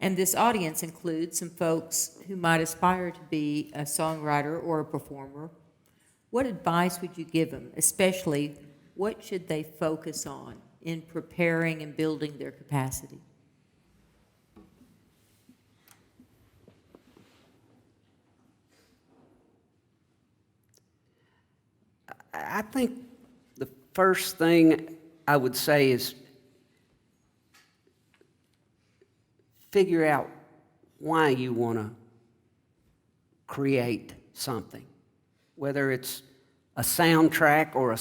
And this audience includes some folks who might aspire to be a songwriter or a performer. What advice would you give them, especially what should they focus on in preparing and building their capacity? I think the first thing I would say is figure out why you want to create something, whether it's a soundtrack or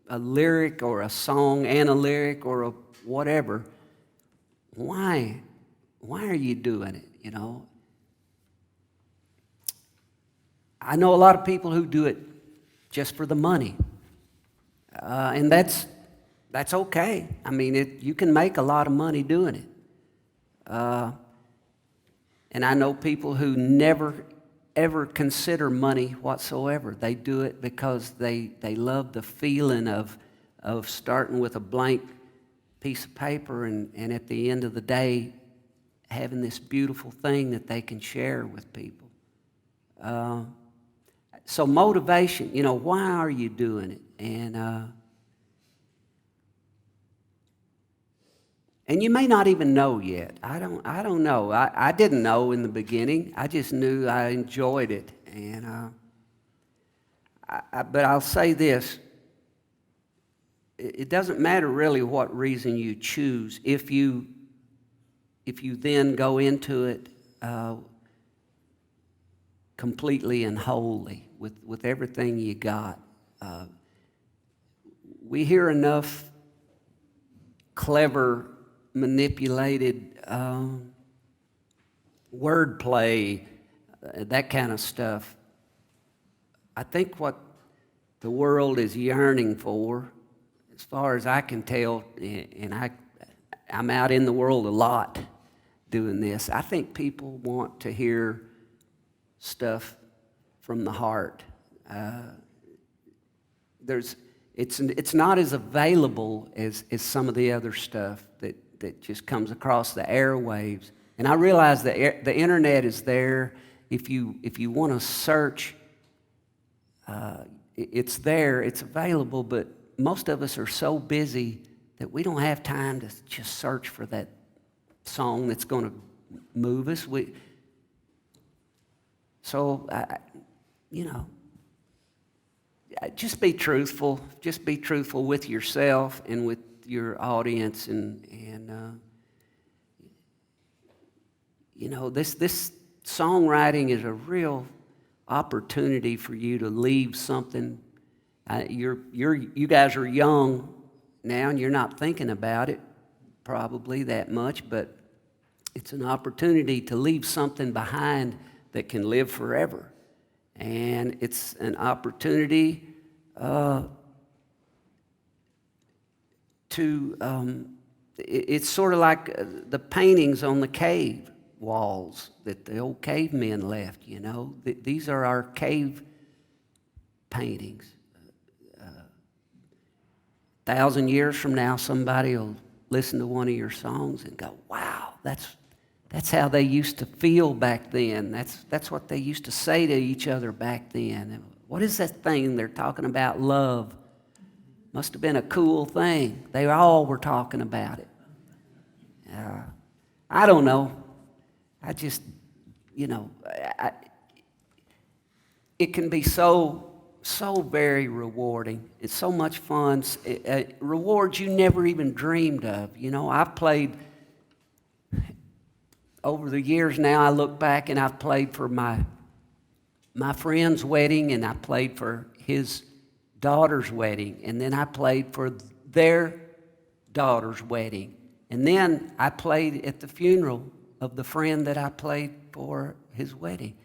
a lyric or a song and a lyric or a whatever. Why are you doing it, you know? I know a lot of people who do it just for the money, and that's okay. I mean, you can make a lot of money doing it. And I know people who never, ever consider money whatsoever. They do it because they love the feeling of starting with a blank piece of paper and at the end of the day having this beautiful thing that they can share with people. So motivation, you know, why are you doing it? And you may not even know yet. I don't know. I didn't know in the beginning. I just knew I enjoyed it. But I'll say this. It doesn't matter really what reason you choose. If you then go into it completely and wholly with everything you got. We hear enough clever, manipulated wordplay, that kind of stuff. I think what the world is yearning for, as far as I can tell, and I'm out in the world a lot doing this, I think people want to hear stuff from the heart. It's not as available as some of the other stuff that just comes across the airwaves. And I realize that the internet is there. If you want to search, it's there, it's available, but most of us are so busy that we don't have time to just search for that song that's going to move us. Just be truthful. Just be truthful with yourself and with your audience, and this songwriting is a real opportunity for you to leave something. You guys are young now, and you're not thinking about it probably that much, but it's an opportunity to leave something behind that can live forever, and it's an opportunity it's sort of like the paintings on the cave walls that the old cavemen left, you know. These are our cave paintings. 1,000 years from now, somebody will listen to one of your songs and go, wow, that's how they used to feel back then. That's what they used to say to each other back then. What is that thing they're talking about? Love. Must have been a cool thing. They all were talking about it. I don't know. I just, it can be so very rewarding. It's so much fun. Rewards you never even dreamed of. You know, I've played, over the years now, I look back and I've played for my friend's wedding, and I played for his daughter's wedding, and then I played for their daughter's wedding, and then I played at the funeral of the friend that I played for his wedding.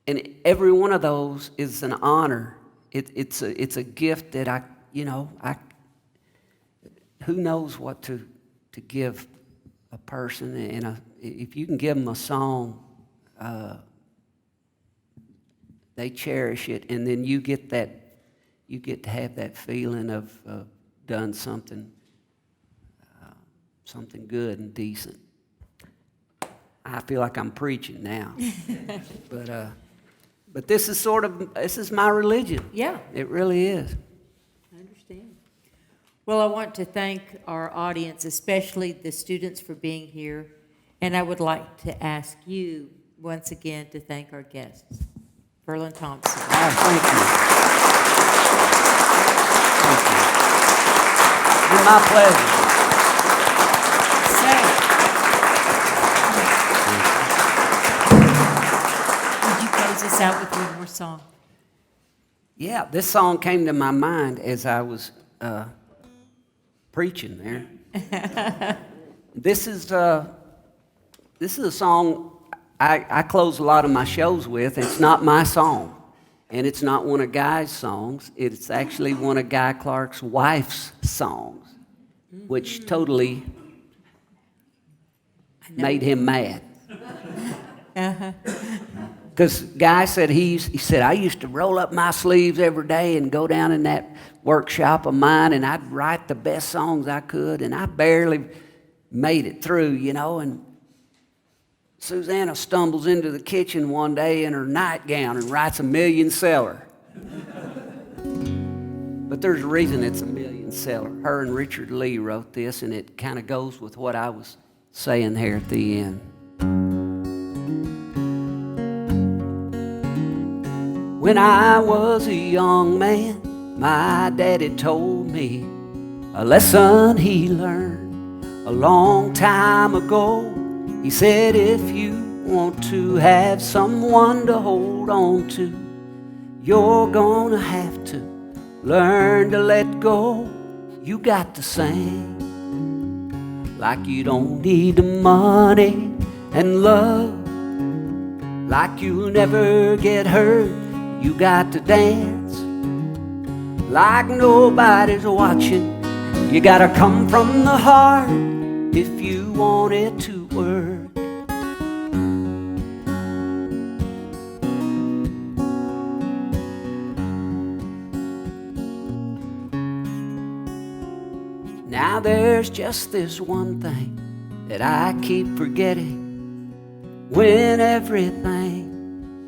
And every one of those is an honor. It's a gift that who knows what to give a person, and if you can give them a song they cherish it, and then you get to have that feeling of done something good and decent. I feel like I'm preaching now, but this is my religion. Yeah. It really is. I understand. Well, I want to thank our audience, especially the students, for being here. And I would like to ask you once again to thank our guests. Verlon Thompson. Thank you. It's my pleasure. Would you close us out with one more song? Yeah, this song came to my mind as I was preaching there. This is a song I close a lot of my shows with. It's not my song, and it's not one of Guy's songs. It's actually one of Guy Clark's wife's songs, which totally made him mad. Because Guy said he said, I used to roll up my sleeves every day and go down in that workshop of mine, and I'd write the best songs I could, and I barely made it through, and Susanna stumbles into the kitchen one day in her nightgown and writes a million-seller. But there's a reason it's a million-seller. Her and Richard Lee wrote this, and it kind of goes with what I was saying here at the end. When I was a young man, my daddy told me a lesson he learned a long time ago. He said, if you want to have someone to hold on to, you're gonna have to learn to let go. You got to sing like you don't need the money and love, like you'll never get hurt. You got to dance like nobody's watching. You gotta come from the heart if you want it to work. Now there's just this one thing that I keep forgetting. When everything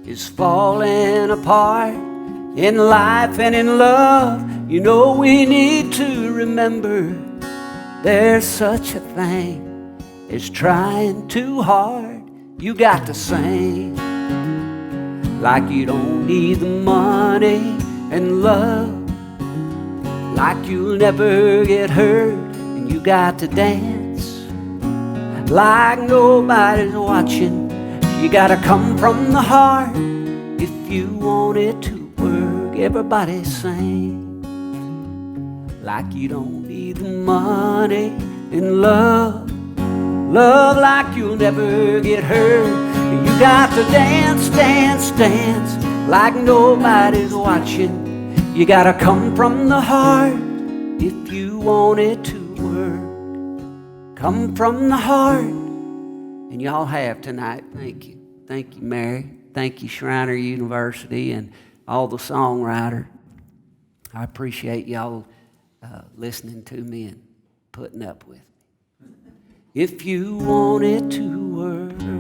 is falling apart in life and in love, we need to remember there's such a thing as trying too hard. You got to sing like you don't need the money and love, like you'll never get hurt. And you got to dance like nobody's watching. You gotta come from the heart if you want it to work. Everybody sing like you don't need the money and love, love like you'll never get hurt. And you got to dance, dance, dance like nobody's watching. You gotta come from the heart if you want it to work. Come from the heart. And y'all have tonight. Thank you. Thank you, Mary. Thank you, Schreiner University and all the songwriters. I appreciate y'all listening to me and putting up with me. If you want it to work.